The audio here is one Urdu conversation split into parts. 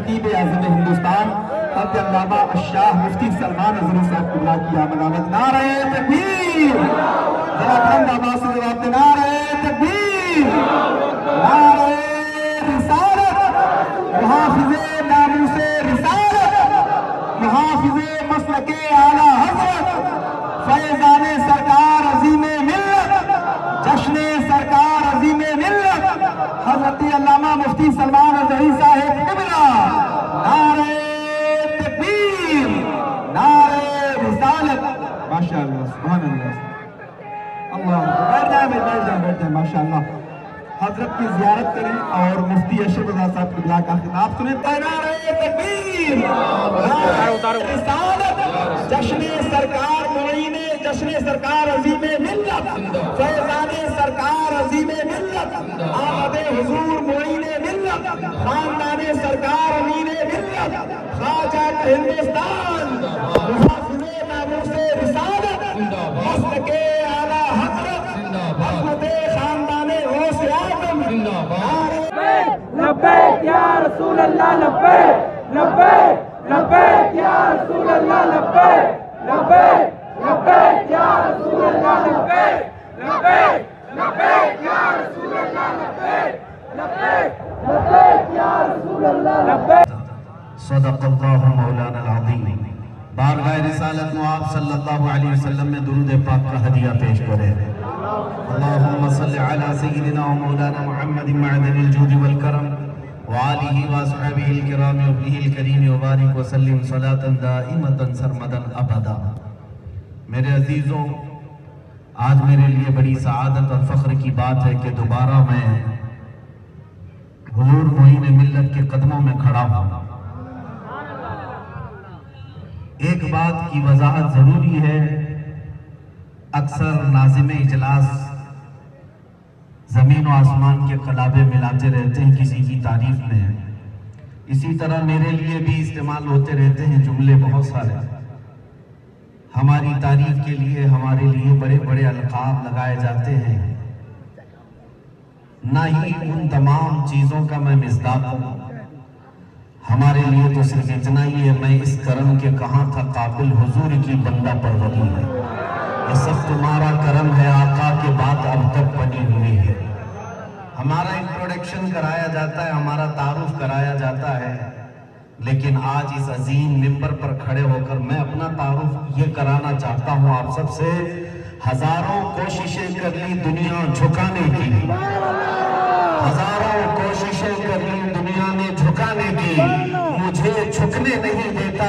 خطیب اعظم ہندوستان حضرت علامہ الشاہ مفتی سلمان اظہری صاحب قبلہ کی آمد آمد۔ نعرہ تکبیر، ذرا بلند آواز سے جواب دیں، نعرہ تکبیر، نعرہ رسالت، محافظ ناموس رسالت، محافظ مسلک اعلیٰ حضرت، فیضان سرکار عظیم ملت، جشن سرکار عظیم ملت حضرت علامہ مفتی سلمان اظہری صاحب قبلہ، نعرہ تکبیر، نعرہ رسالت۔ ماشاءاللہ، سبحان اللہ، اللہ بیٹھ جائیں ماشاءاللہ۔ حضرت کی زیارت کریں اور مفتی اشرف رضا صاحب قبلہ کا خطاب سنیں۔ نعرہ تکبیر، نعرہ رسالت، جشن سرکار معین، جشن سرکار عظیم ملت، فیضان سرکار عظیم ملت، آمد حضور معین ملت، خاندان سرکار امین ملت، خواجہ ہندوستان، محافظ ناموس رسالت، مسلک اعلیٰ حضرت، عظمت خاندان غوث اعظم، لبیک یا رسول اللہ، لبیک لبیک لبیک یا رسول اللہ، لبیک لبیک لبیک یا رسول اللہ، لبیک لبیک لبیک یا رسول اللہ، لبیک لبیک لبیک یا رسول اللہ، لبیک۔ صدق اللہ مولانا العظیم۔ بارگاہ رسالت میں آپ صلی اللہ علیہ وسلم میں درود پاک کا ہدیہ پیش کریں۔ اللہم صلی علی سیدنا و مولانا محمد معدن الجود والکرم وآلہ وصحبہ الکرام وابنہ الکریم وبارک وسلم صلاة دائمتا سرمدا ابدا۔ میرے عزیزوں، آج میرے لیے بڑی سعادت اور فخر کی بات ہے کہ دوبارہ میں حضور معین ملت کے قدموں میں کھڑا ہوں۔ ایک بات کی وضاحت ضروری ہے، اکثر ناظم اجلاس زمین و آسمان کے قلابے ملاتے رہتے ہیں کسی کی تعریف میں، اسی طرح میرے لیے بھی استعمال ہوتے رہتے ہیں جملے بہت سارے، ہماری تعریف کے لیے ہمارے لیے بڑے بڑے القاب لگائے جاتے ہیں۔ نہ ہی ان تمام چیزوں کا میں مصداق ہوں، ہمارے لیے تو صرف اتنا ہی ہے، میں اس کرم کے کہاں تھا قابل، حضور کی بندہ پروری ہے، یہ سب تمہارا کرم ہے آقا کے بات اب تک بنی ہوئی ہے۔ ہمارا انٹروڈکشن کرایا جاتا ہے، ہمارا تعارف کرایا جاتا ہے، لیکن آج اس عظیم منبر پر کھڑے ہو کر میں اپنا تعارف یہ کرانا چاہتا ہوں آپ سب سے۔ ہزاروں کوششیں کر لی دنیا جھکانے کی، ہزاروں کوششیں کر لی دنیا نے جھکانے کی، مجھے جھکنے نہیں دیتا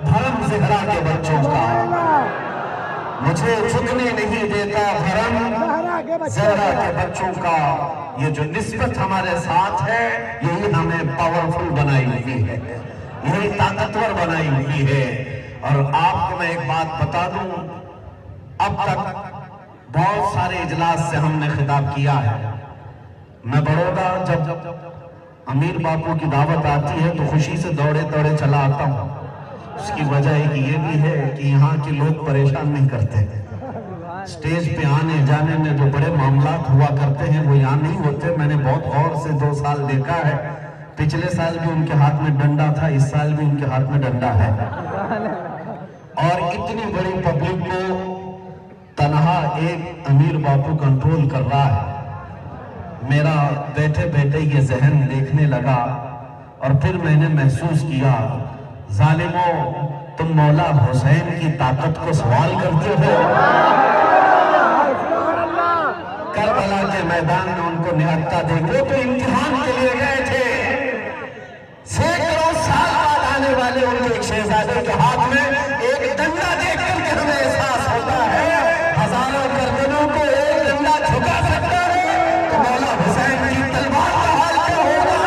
دھرم زہرا کے بچوں کا، مجھے جھکنے نہیں دیتا دھرم زہرا کے بچوں کا۔ یہ جو نسبت ہمارے ساتھ ہے یہی ہمیں پاورفل بنائی ہوئی ہے، یہی طاقتور بنائی ہوئی ہے۔ اور آپ کو میں ایک بات بتا دوں، اب تک بہت سارے اجلاس سے ہم نے خطاب کیا ہے۔ میں بڑودا جب امیر باپو کی دعوت آتی ہے تو خوشی سے دوڑے دوڑے چلا آتا ہوں۔ اس کی وجہ ایک یہ بھی ہے کہ یہاں کے لوگ پریشان نہیں کرتے، سٹیج پہ آنے جانے میں جو بڑے معاملات ہوا کرتے ہیں وہ یہاں نہیں ہوتے۔ میں نے بہت غور سے 2 سال دیکھا ہے، پچھلے سال بھی ان کے ہاتھ میں ڈنڈا تھا، اس سال بھی ان کے ہاتھ میں ڈنڈا ہے، اور اتنی بڑی پبلک کو تنہا ایک امیر باپو کنٹرول کر رہا ہے۔ میرا بیٹھے بیٹھے یہ ذہن دیکھنے لگا اور پھر میں نے محسوس کیا، ظالموں تم مولا حسین کی طاقت کو سوال کرتے ہو۔ کربلا کے میدان میں ان کو نہتا دیکھو تو امتحان کے لیے گئے تھے، سینکڑوں سال بعد آنے والے ان کے ایک شہزادے کے ہاتھ میں ایک ڈنڈا دیکھ کر کے ہمیں احساس ہوتا ہے ہزاروں گردنوں کو ایک ڈنڈا جھکا سکتا ہے تو مولا حسین کی تلوار کا حال کیا ہوگا۔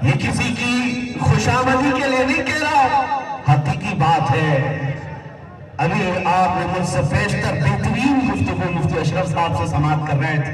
یہ کسی کی خوشامدی کے لیے نہیں کہہ رہا، حقیقی بات ہے۔ ابھی آپ نے مجھ سے پیشتر بہترین گفتگو مفتی اشرف صاحب سے سماعت کر رہے تھے،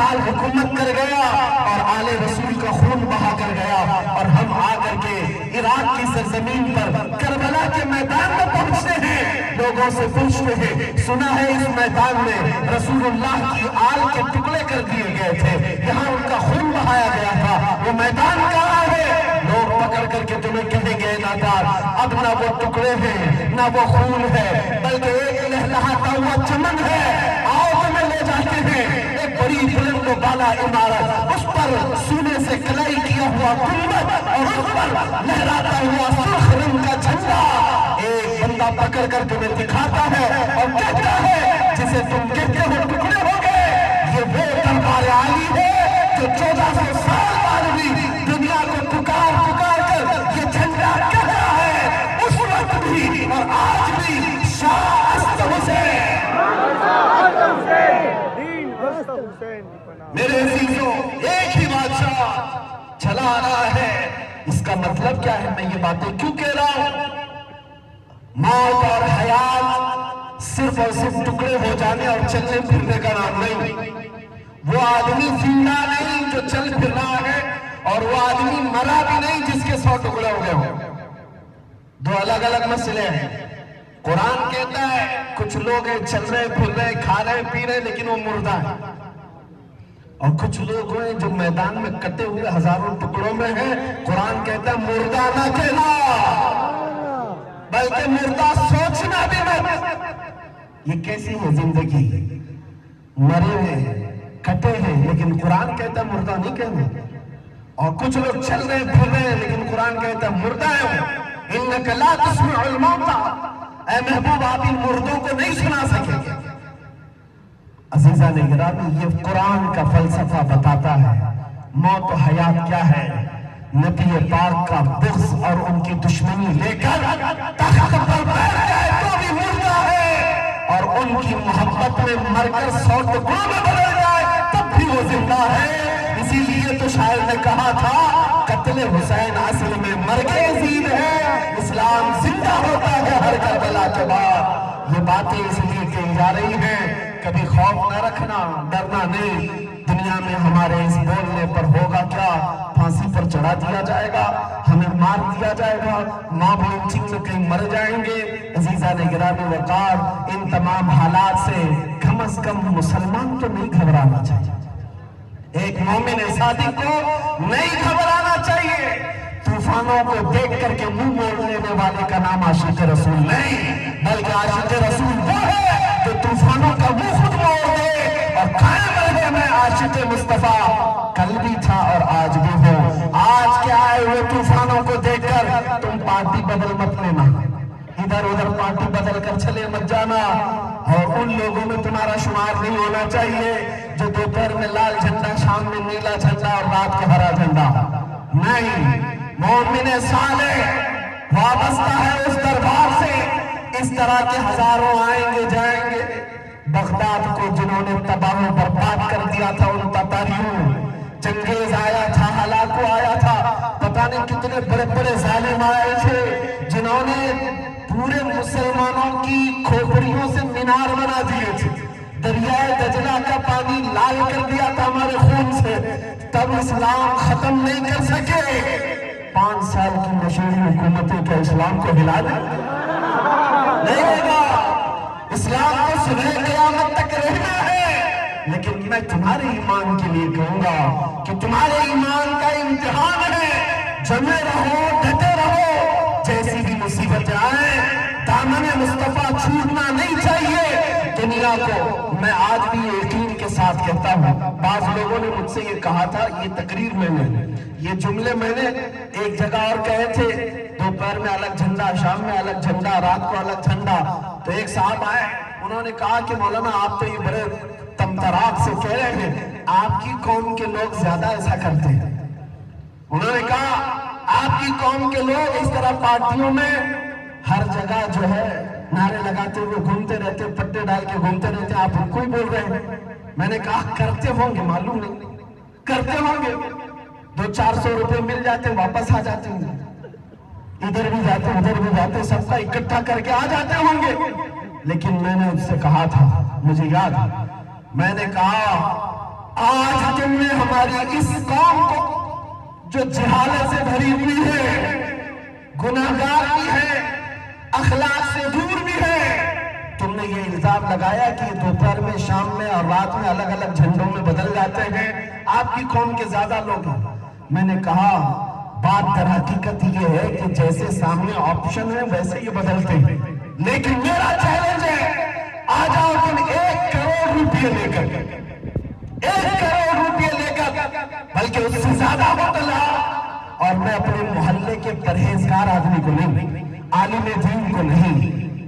سال حکومت کر گیا اور آل رسول کا خون بہا کر گیا، اور ہم آ کر کے عراق کی سرزمین پر کربلا کے میدان میں پہنچتے ہیں، لوگوں سے پوچھتے ہیں سنا ہے اس میدان میں رسول اللہ کی آل کے ٹکڑے کر دیے گئے تھے، یہاں ان کا خون بہایا گیا تھا، وہ میدان کہاں ہے؟ لوگ پکڑ کر کے تمہیں کہیں گے نادار اب نہ وہ ٹکڑے ہیں نہ وہ خون ہے، بلکہ ایک لہلہاتا ہوا چمن ہے، آؤ تمہیں لے جاتے ہیں ایک بڑی بلند و بالا عمارت، اس پر سونے سے کلائی کیا ہوا گنبد اور اس پر لہراتا ہوا سرخ رنگ کا جھنڈا، ایک بندہ پکڑ کر تمہیں دکھاتا ہے اور کہتا ہے جسے تم کہتے ہو ٹکڑے ہو گئے، یہ وہ دربار عالی ہے جو 1400 سال بعد بھی دنیا کو پکار پکار کر یہ جھنڈا کہہ رہا ہے، اس وقت بھی اور آج بھی شاہ اسد حسین۔ میرے عزیزوں ایک ہی بادشاہ چلا آ رہا ہے، اس کا مطلب کیا ہے؟ میں یہ باتیں کیوں کہہ رہا ہوں؟ موت اور حیات صرف اور صرف ٹکڑے ہو جانے اور چلنے پھرنے کا نام نہیں، وہ آدمی زندہ نہیں جو چل پھر رہا ہے، اور وہ آدمی مرا بھی نہیں جس کے 100 ٹکڑے ہو گئے ہوں، دو الگ الگ مسئلے ہیں۔ قرآن کہتا ہے کچھ لوگ ہیں چل رہے پھر رہے کھا رہے پی رہے لیکن وہ مردہ ہیں، اور کچھ لوگ ہیں جو میدان میں کٹے ہوئے ہزاروں ٹکڑوں میں ہیں، قرآن کہتا ہے مردہ نہ کہنا بلکہ مردہ سوچنا بھی مت۔ یہ کیسی ہے زندگی؟ مرے ہیں کٹے ہیں لیکن قرآن کہتا ہے مردہ نہیں کہنا، اور کچھ لوگ چل رہے پھر رہے ہیں لیکن قرآن کہتا ہے مردہ ہے اِنَّكَ لَا تُسْمِعُ الْمَوْتَى، اے محبوب آپ ان مردوں کو نہیں سنا سکے گے۔ عزیزان گرامی یہ قرآن کا فلسفہ بتاتا ہے موت و حیات کیا ہے، نبی پاک کا بغض اور ان کی دشمنی لے کر تخت پر بیٹھ جائے تو بھی مردہ ہے، اور ان کی محبت میں مر کر 100 ٹکڑوں میں بدل جائے تب بھی وہ زندہ ہے۔ اسی لیے تو شاعر نے کہا تھا قتل حسین اصل میں مرگ یزید ہے، اسلام زندہ ہوتا ہے ہر کربلا کے بعد۔ یہ باتیں اس لیے کہی جا رہی ہیں کبھی خوف نہ رکھنا، ڈرنا نہیں، دنیا میں ہمارے اس بولنے پر ہوگا کیا؟ پھانسی پر چڑھا دیا جائے گا، ہمیں مار دیا جائے گا، موب لنچنگ میں کہیں مر جائیں گے۔ عزیزان گرامی وقار ان تمام حالات سے کم از کم مسلمان تو نہیں گھبرانا چاہیے، ایک مومن صادق کو نہیں گھبرانا چاہیے۔ طوفانوں کو دیکھ کر کے منہ موڑ لینے والے کا نام عاشق رسول نہیں، بلکہ عاشق رسول وہ ہے جو طوفانوں کا منہ خود موڑ دے اور قائم رہے میں عاشق مصطفیٰ کل بھی تھا اور آج بھی ہوں۔ آج کے آئے ہوئے طوفانوں کو دیکھ کر تم پارٹی بدل مت لینا، ادھر ادھر پارٹی بدل کر چلے مت جانا، اور ان لوگوں میں تمہارا شمار نہیں ہونا چاہیے جو دوپہر میں لال جھنڈا، شام میں نیلا جھنڈا اور رات کو ہرا جھنڈا۔ نہیں، مومن صالح وابستہ ہے اس دربار سے۔ اس طرح کے ہزاروں آئیں گے جائیں گے۔ بغداد کو جنہوں نے تباہ و برباد کر دیا تھا ان تتاریوں، چنگیز آیا تھا، ہلاکو آیا تھا، پتہ نہیں کتنے بڑے بڑے ظالم آئے تھے جنہوں نے پورے مسلمانوں کی کھوپڑیوں سے مینار بنا دیے تھے، دریائے دجلہ کا پانی لال کر دیا تھا ہمارے خون سے، تب اسلام ختم نہیں کر سکے۔ 5 سال کی مشہور حکومتیں کیا اسلام کو ہلا دیں؟ نہیں ہوگا، اسلام کو صبح قیامت تک رہنا ہے۔ لیکن میں تمہارے ایمان کے لیے کہوں گا کہ تمہارے ایمان کا امتحان ہے، جمے رہو، ڈٹے رہو، جیسی بھی مصیبتیں آئیں دامن مصطفیٰ چھوٹنا نہیں چاہیے دنیا کو۔ میں آج بھی یقین کے ساتھ کہتا ہوں، بعض لوگوں نے مجھ سے یہ کہا تھا، یہ تقریر میں نے یہ جملے میں نے ایک جگہ اور کہے تھے، دوپہر میں الگ جھنڈا، شام میں الگ جھنڈا، رات کو الگ جھنڈا۔ تو ایک صاحب آئے، انہوں نے کہا کہ مولانا آپ تو یہ بڑے تمتراک سے کہہ رہے ہیں، آپ کی قوم کے لوگ زیادہ ایسا کرتے ہیں۔ انہوں نے کہا آپ کی قوم کے لوگ اس طرح پارٹیوں میں ہر جگہ جو ہے نعرے لگاتے ہوئے گھومتے رہتے، پٹے ڈال کے گھومتے رہتے، آپ ان کو ہی بول رہے ہیں۔ میں نے کہا کرتے ہوں گے، معلوم نہیں، کرتے ہوں گے، 200-400 روپے مل جاتے واپس آ جاتے ہوں گے، ادھر بھی جاتے ادھر بھی جاتے، سب کا اکٹھا کر کے آ جاتے ہوں گے۔ لیکن میں نے اس سے کہا تھا، مجھے یاد ہے، میں نے کہا آج تم نے ہماری اس قوم کو جو جہالت سے بھری ہوئی ہے، گناہگار بھی ہے، اخلاق سے دور بھی ہے، تم نے یہ الزام لگایا کہ یہ دوپہر میں، شام میں اور رات میں الگ الگ جھنڈوں میں بدل جاتے ہیں، آپ کی قوم کے زیادہ لوگ ہیں۔ میں نے کہا بات در حقیقت یہ ہے کہ جیسے سامنے آپشن ہے ویسے یہ بدلتے ہیں، لیکن میرا چیلنج ہے، آ جاؤ تم 1 کروڑ روپے لے کر، 1 کروڑ روپے لے کر، بلکہ اس سے زیادہ ہوتا اور میں اپنے محلے کے پرہیزگار آدمی کو نہیں، عالم دین کو نہیں،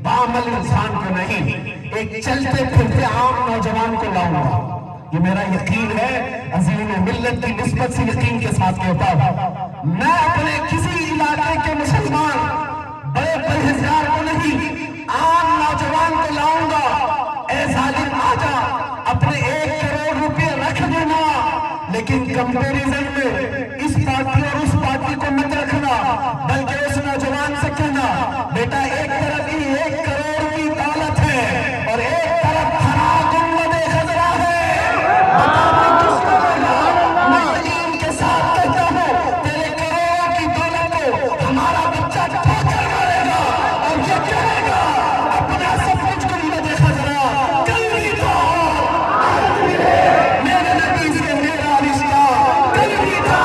بعمل انسان کو نہیں، ایک چلتے پھرتے عام نوجوان کو لاؤں گا۔ یہ میرا یقین ہے، عظیم ملت کی نسبت سے یقین کے ساتھ کہتا ہوں، میں اپنے کسی علاقے کے مسلمان بڑے پرہیزگار کو نہیں، عام نوجوان کو لاؤں گا۔ اے ظالم آجا، اپنے 1 کروڑ روپے رکھ دینا، لیکن کمپیریزن میں اس پارٹی اور اس پارٹی کو مت رکھنا، بلکہ اس نوجوان سے کہنا بیٹا 1 طرف ہی 1 کروڑ کی دولت ہے اور 1 طرف خراب گنبد خضرا ہے، بتا میں کس کو کہنا، میں علیم کے ساتھ کہتا ہوں تیرے کروڑوں کی دولت کو ہمارا بچہ ٹھوکر مارے گا اور یہ کہے گا اپنا سب کچھ گنبد خضرا کل بھی تھا آج بھی ہے، میرے نبی سے میرا رشتہ کل بھی تھا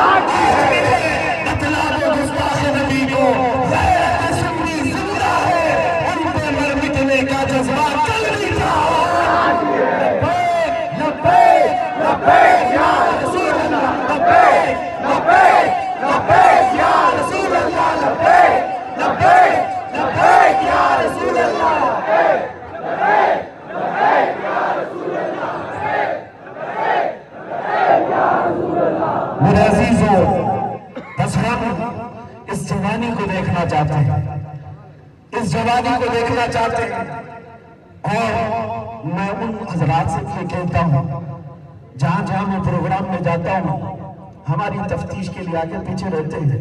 آج بھی ہے، بتلا دو گستاخ نبی کو غیرت سنی زندہ ہے، ان پہ مر مٹنے کا جذبہ کل بھی تھا آج بھی ہے۔ لبیک لبیک یا رسول اللہ، لبیک لبیک لبیک یا رسول اللہ، لبیک لبیک لبیک یا رسول اللہ، لبیک لبیک یا رسول اللہ، میرے عزیزوں، بس ہم اس جوانی کو دیکھنا چاہتے ہیں، اس جوانی کو دیکھنا چاہتے ہیں، اور میں ان حضرات سے یہ کہتا ہوں جہاں جہاں میں پروگرام میں جاتا ہوں، ہماری تفتیش کے لیے آگے پیچھے رہتے ہیں،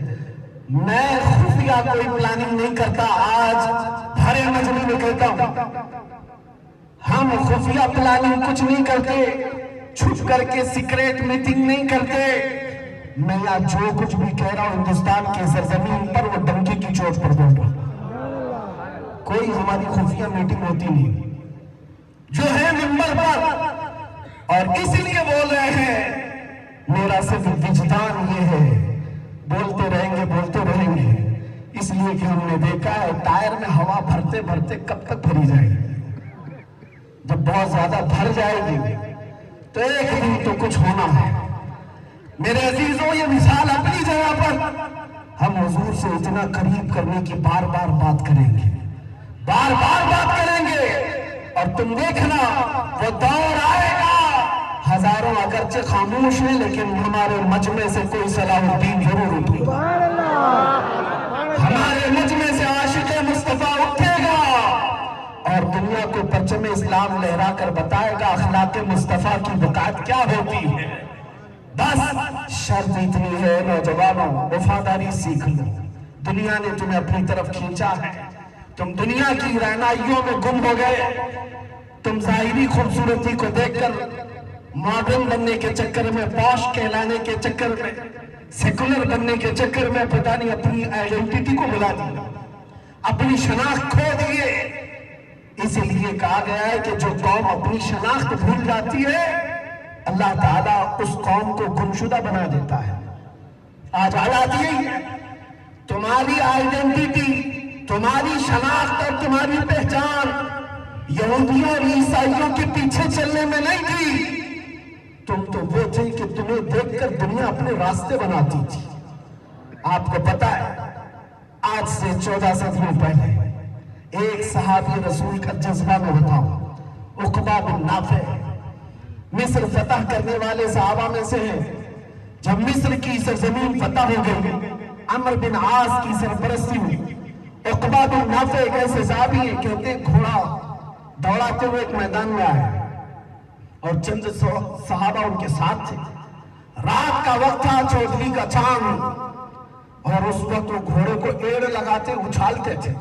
میں خفیہ کوئی پلاننگ نہیں کرتا، آج بھرے مجمع میں کہتا ہوں ہم خفیہ پلاننگ کچھ نہیں کرتے، چھپ کر کے سیکریٹ میٹنگ نہیں کرتے، میں آج جو کچھ بھی کہہ رہا ہوں ہندوستان کی سرزمین پر وہ ڈنکی کی چوٹ پر بول رہا، کوئی ہماری خفیہ میٹنگ ہوتی نہیں، جو ہے منبر پر، اور اس لیے بول رہے ہیں، میرا صرف وجدان یہ ہے، بولتے رہیں گے، اس لیے کہ ہم نے دیکھا ہے ٹائر میں ہوا بھرتے بھرتے کب تک بھری جائے گی، جب بہت زیادہ بھر جائے گی تو ایک دن تو کچھ ہونا ہے۔ میرے عزیزوں، یہ مثال اپنی جگہ پر ہم حضور سے اتنا قریب کرنے کی بار بار بات کریں گے، بار بار بات کریں گے، اور تم دیکھنا وہ دور آئے گا، ہزاروں اگرچہ خاموش ہیں لیکن ہمارے مجمع سے کوئی صلاح الدین ضرور اٹھے گا، ہمارے مجمع سے عاشق مصطفیٰ اٹھے گا اور دنیا کو پرچم اسلام لہرا کر بتائے گا اخلاق مصطفیٰ کی بقات کیا ہوتی ہے۔ بس شرط اتنی ہے نوجوانوں، وفاداری سیکھ لو، دنیا نے تمہیں اپنی طرف کھینچا ہے، تم دنیا کی رہنائیوں میں گم ہو گئے، تم ظاہری خوبصورتی کو دیکھ کر ماڈرن بننے کے چکر میں، پوش کہلانے کے چکر میں، سیکولر بننے کے چکر میں پتہ نہیں اپنی آئیڈینٹی کو بھلا دیا، اپنی شناخت کھو دیے۔ اس لیے کہا گیا ہے کہ جو قوم اپنی شناخت بھول جاتی ہے اللہ تعالیٰ اس قوم کو گمشدہ بنا دیتا ہے۔ آج حالات یہی ہے، تمہاری آئیڈینٹی، تمہاری شناخت اور تمہاری پہچان یہودیوں اور عیسائیوں کے پیچھے چلنے میں نہیں تھی، تم تو وہ تھے کہ تمہیں دیکھ کر دنیا اپنے راستے بناتی تھی۔ آپ کو پتا ہے آج سے 14 صدیوں پہلے ایک صحابی رسول کا جذبہ میں بتاؤں، عقبہ بن نافع مصر فتح کرنے والے صحابہ میں سے ہیں۔ جب مصر کی سرزمین فتح ہو گئی، عمر بن عاص کی سرپرستی ہوئی، عقبہ بن نافع ایک ایسے صحابی ہیں، کہتے ہیں گھوڑا دوڑاتے ہوئے ایک میدان میں آئے اور چند صحابہ ان کے ساتھ تھے، رات کا وقت تھا، چودھری کا چاند، اور اس وقت وہ گھوڑے کو ایڑ لگاتے اچھالتے تھے،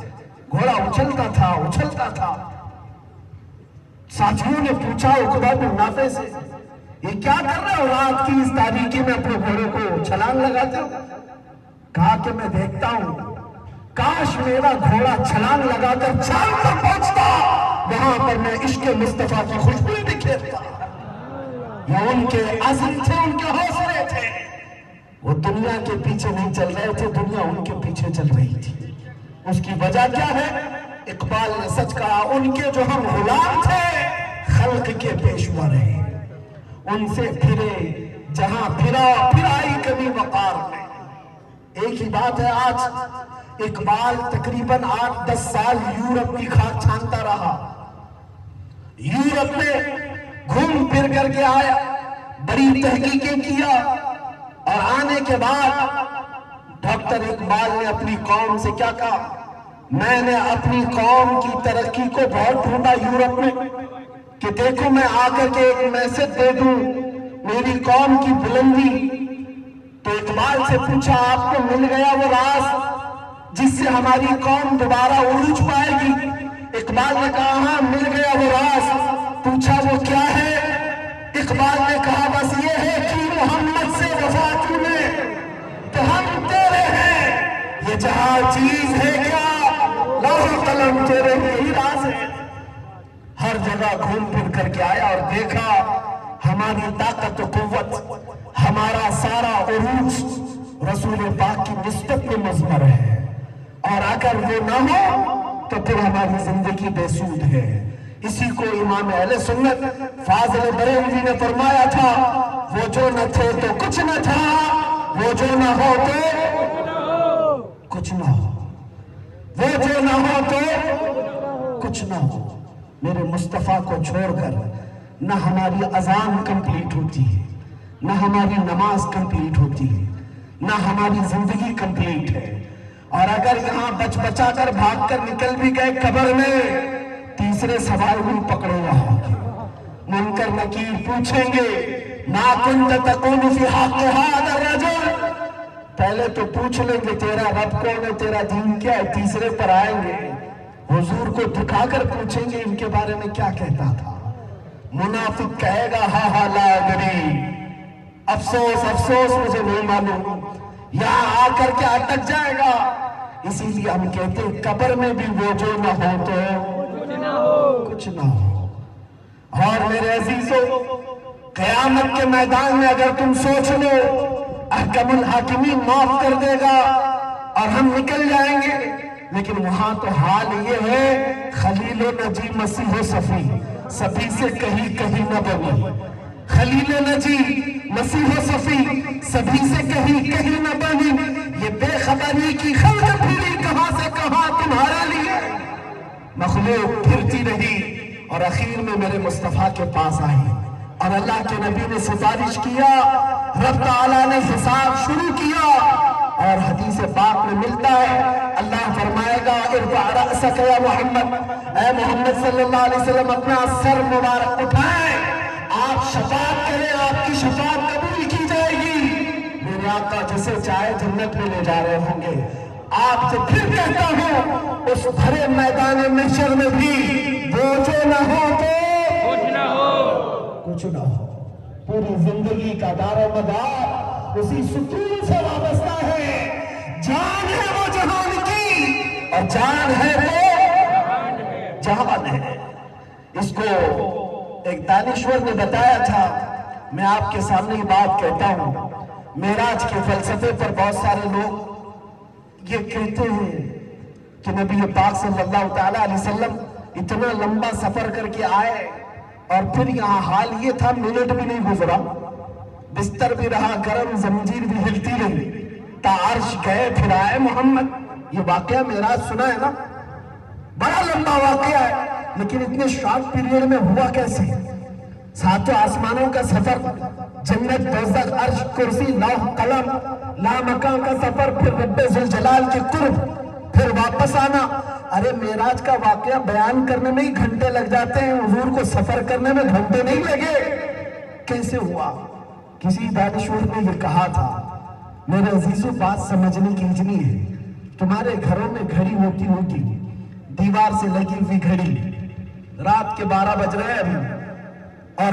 گھوڑا اچھلتا تھا۔ ساتھیوں نے پوچھا عقبہ بن نافع سے یہ کیا کر رہے ہو رات کی اس تاریکی میں اپنے گھوڑے کو چھلانگ لگاتے ہو؟ کہا کہ میں دیکھتا ہوں کاش میرا گھوڑا چھلانگ لگا کر چاند پر پہنچتا، وہاں پر میں عشق مصطفیٰ کی خوشبو بکھیرتا۔ یہ ان کے عزم تھے، ان کے حوصلے تھے۔ وہ دنیا کے پیچھے نہیں چل رہے تھے، دنیا ان کے پیچھے چل رہی تھی۔ اس کی وجہ کیا ہے؟ اقبال نے سچ کہا، ان کے جو ہم غلام تھے خلق کے پیشوا رہے، ان سے پھرے جہاں پھرا پھرائی کبھی وقار میں۔ ایک ہی بات ہے، آج اقبال تقریباً 8-10 سال یورپ کی خاک چھانتا رہا، یورپ میں گھوم پھر کر کے آیا، بڑی تحقیقیں کیا، اور آنے کے بعد ڈاکٹر اقبال نے اپنی قوم سے کیا کہا؟ میں نے اپنی قوم کی ترقی کو بہت ڈھونڈا یورپ میں کہ دیکھو میں آ کر کے ایک میسج دے دوں میری قوم کی بلندی۔ تو اقبال سے پوچھا آپ کو مل گیا وہ راز جس سے ہماری قوم دوبارہ عروج پائے گی؟ اقبال نے کہا ہاں مل گیا وہ راز۔ پوچھا وہ کیا ہے؟ اقبال نے کہا بس یہ ہے کہ محمد سے وفا نے تو ہم تیرے ہیں، یہ جہاں چیز ہے کیا لوح قلم تیرے، یہی راز ہے۔ ہر جگہ گھوم پھر کر کے آیا اور دیکھا ہماری طاقت و قوت، ہمارا سارا عروج رسول پاک کی نسبت میں مضمر ہے، اور اگر وہ نہ ہو تو پھر ہماری زندگی بے سود ہے۔ اسی کو امام اہل سنت فاضل بریلوی نے فرمایا تھا، وہ جو نہ تھے تو کچھ نہ تھا، وہ جو نہ ہو تو کچھ نہ ہو، وہ جو نہ ہو تو کچھ نہ ہو۔ میرے مصطفیٰ کو چھوڑ کر نہ ہماری اذان کمپلیٹ ہوتی ہے، نہ ہماری نماز کمپلیٹ ہوتی ہے، نہ ہماری زندگی کمپلیٹ ہے۔ اور اگر یہاں بچ بچا کر بھاگ کر نکل بھی گئے قبر میں، تیسرے سوال بھی پکڑے رہا گے، منکر نکیر پوچھیں گے ما کنت تقول فی حق ھذا الرجل، پہلے تو پوچھ لیں گے تیرا رب کون ہے، تیرا دین کیا ہے، تیسرے پر آئیں گے حضور کو دکھا کر پوچھیں گے ان کے بارے میں کیا کہتا تھا۔ منافق کہے گا ہا ہا لا ادری، افسوس افسوس مجھے نہیں معلوم، یہاں آ کر کے اٹک جائے گا۔ اسی لیے ہم کہتے ہیں قبر میں بھی وہ جو نہ ہو تو کچھ نہ ہو۔ اور میرے عزیزو، قیامت کے میدان میں اگر تم سوچ لو احکم الحاکمین معاف کر دے گا اور ہم نکل جائیں گے، لیکن وہاں تو حال یہ ہے خلیل و نجی مسیح و صفی، سبھی سے کہیں نہ بنی، خلیل و نجی مسیح و صفی سبھی سے کہیں نہ بنی، یہ بے خبری کی خلق پھری کہاں سے کہاں تمہارے لیے، مخلوق پھرتی رہی اور اخیر میں میرے مصطفیٰ کے پاس آئی، اور اللہ کے نبی نے سفارش کیا، رب تعالیٰ نے حساب شروع کیا، اور حدیث پاک میں ملتا ہے اللہ فرمائے گا ارفع رأسک یا محمد، اے محمد صلی اللہ علیہ وسلم اپنا سر مبارک اٹھائیں، آپ شفاعت کریں، آپ کی شفاعت قبول کی جائے گی، میرے آقا جسے چاہے جنت میں لے جا رہے ہوں گے۔ آپ سے پھر کہتا ہوں اس بھرے میدان محشر میں بھی وہ جو نہ ہو تو کچھ نہ ہو، پوری زندگی کا دار و مدار اسی ستون سے وابستہ ہے، جان ہے وہ جہان کی اور جان ہے وہ جہان ہے۔ اس کو ایک دانشور نے بتایا تھا، میں آپ کے سامنے یہ بات کہتا ہوں، معراج کے فلسفے پر بہت سارے لوگ یہ کہتے ہیں کہ نبی پاک صلی اللہ تعالیٰ علیہ وسلم اتنا لمبا سفر کر کے آئے اور پھر یہاں حال یہ تھا منٹ بھی نہیں گزرا، بستر بھی رہا گرم، زنجیر بھی ہلتی رہی، تا عرش گئے پھر آئے محمد۔ یہ واقعہ معراج سنا ہے نا، بڑا لمبا واقعہ ہے، لیکن اتنے شارٹ پیریڈ میں ہوا کیسے؟ ساتوں آسمانوں کا سفر، جنت دوزخ عرش کرسی لوح قلم لامکان کا سفر، پھر رب ذوالجلال کے قرب، پھر واپس آنا۔ ارے معراج کا واقعہ بیان کرنے میں ہی گھنٹے لگ جاتے ہیں، حضور کو سفر کرنے میں گھنٹے نہیں لگے، کیسے ہوا؟ کسی دانشور نے یہ کہا تھا، میرے عزیزو بات سمجھنے کی اجنی ہے، تمہارے گھروں میں گھڑی ہوتی ہوگی، دیوار سے لگی ہوئی گھڑی، رات کے 12 بج رہے ہیں ابھی، اور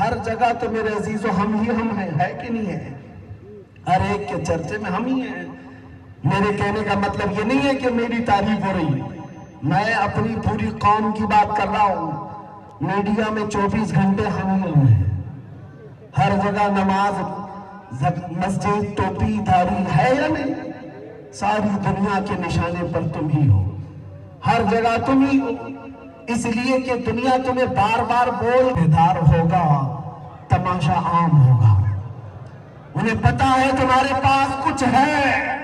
ہر جگہ تو میرے عزیزو ہم ہی ہم ہیں، ہے کہ نہیں ہے؟ ہر ایک کے چرچے میں ہم ہی ہیں۔ میرے کہنے کا مطلب یہ نہیں ہے کہ میری تعریف ہو رہی ہے، میں اپنی پوری قوم کی بات کر رہا ہوں۔ میڈیا میں 24 گھنٹے ہم ہی ہم ہیں، ہر جگہ نماز، مسجد، ٹوپی، داڑھی ہے یا نہیں؟ ساری دنیا کے نشانے پر تم ہی ہو، ہر جگہ تم ہی ہو، اس لیے کہ دنیا تمہیں بار بار بول بیدار ہوگا، تماشا عام ہوگا۔ انہیں پتا ہے تمہارے پاس کچھ ہے،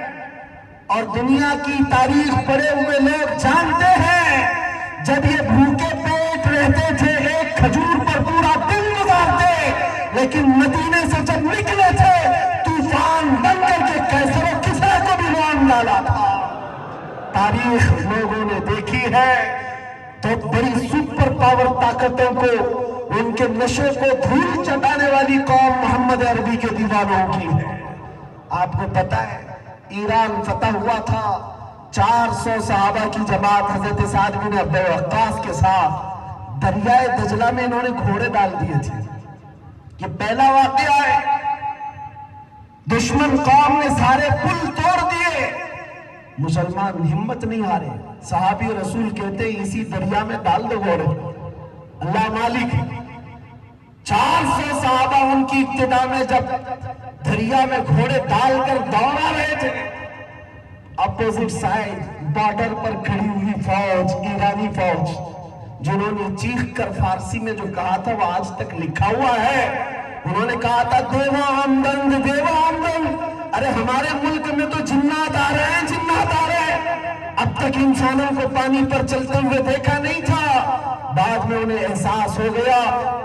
اور دنیا کی تاریخ پڑھے ہوئے لوگ جانتے ہیں جب یہ بھوکے پیٹ رہتے تھے ایک کھجور پر پورا دن گزارتے، لیکن مدینے سے جب نکلے تھے طوفان بن کر کے کیسر و کسرا کو بھی مان ڈالا تھا۔ تاریخ لوگوں نے دیکھی ہے، تو بڑی سپر پاور طاقتوں کو، ان کے نشے کو دھول چٹانے والی قوم محمد عربی کے دیوانوں کی ہے۔ آپ کو پتا ہے ایران فتح ہوا تھا، 400 صحابہ کی جماعت حضرت سعد بن ابی وقاص کے ساتھ دریائے دجلہ میں انہوں نے گھوڑے ڈال دیے تھے۔ یہ پہلا واقعہ ہے۔ دشمن قوم نے سارے پل توڑ دیے، مسلمان ہمت نہیں ہارے، صحابی رسول کہتے ہیں اسی دریا میں ڈال دو گھوڑے، اللہ مالک۔ 400 صحابہ ان کی ابتدا میں جب دریا میں گھوڑے ڈال کر دوڑا رہے تھے، اپوزٹ سائڈ بارڈر پر کھڑی ہوئی فوج، ایرانی فوج، جنہوں نے چیخ کر فارسی میں جو کہا تھا وہ آج تک لکھا ہوا ہے۔ انہوں نے کہا تھا دیوا آمدند، دیوا آمدند، ارے ہمارے ملک میں تو جنات آ رہے ہیں، جنات آ رہے ہیں، اب تک انسانوں کو پانی پر چلتے ہوئے دیکھا نہیں تھا۔ بعد میں انہیں احساس ہو گیا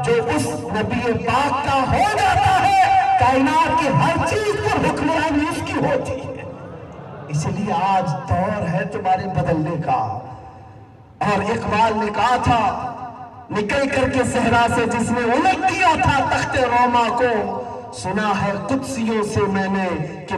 جو اس نبی پاک کا ہو جاتا ہے، کائنات کی ہر چیز پر حکمرانی اس کی ہوتی ہے۔ اس لیے آج دور ہے تمہارے بدلنے کا۔ اور اقبال نے کہا تھا نکل کر کے صحرا سے جس نے الٹ دیا تھا تخت روما کو، سنا ہے قدسیوں سے میں نے کہ